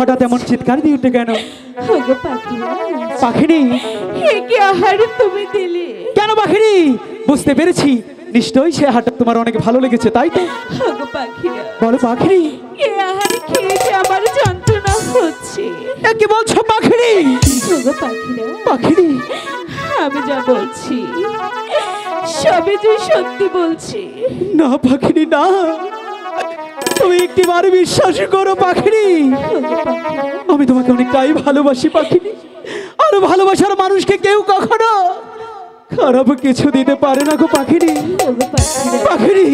হঠাৎ এমন চিৎকার দিয়ে উঠে কেন? ওগো পাখিরা, পাখিনি, হে কি আহার তুমি দিলে? কেন পাখিনি? বুঝতে পেরেছি, নিশ্চয়ই সে আহারটা তোমার অনেক ভালো লেগেছে, তাই তো? ওগো পাখিরা, বলো পাখিনি, এ আহার খেয়ে যে আমার যন্ত্রণা হচ্ছে। কি বলছো পাখিনি? ওগো পাখিরা, পাখিনি, আমি যা বলছি সবই যে সত্যি বলছি। না পাখিনি না, তুমি একটিবার বিশ্বাস করো পাখিনি, ওগো পাখিরা, আমি তোমাকে অনেকটাই ভালোবাসি পাখিনি। আর ভালোবাসার মানুষকে কেউ কখনো খারাপ কিছু দিতে পারে না গো পাখিনি। ওগো পাখিরা, পাখিনি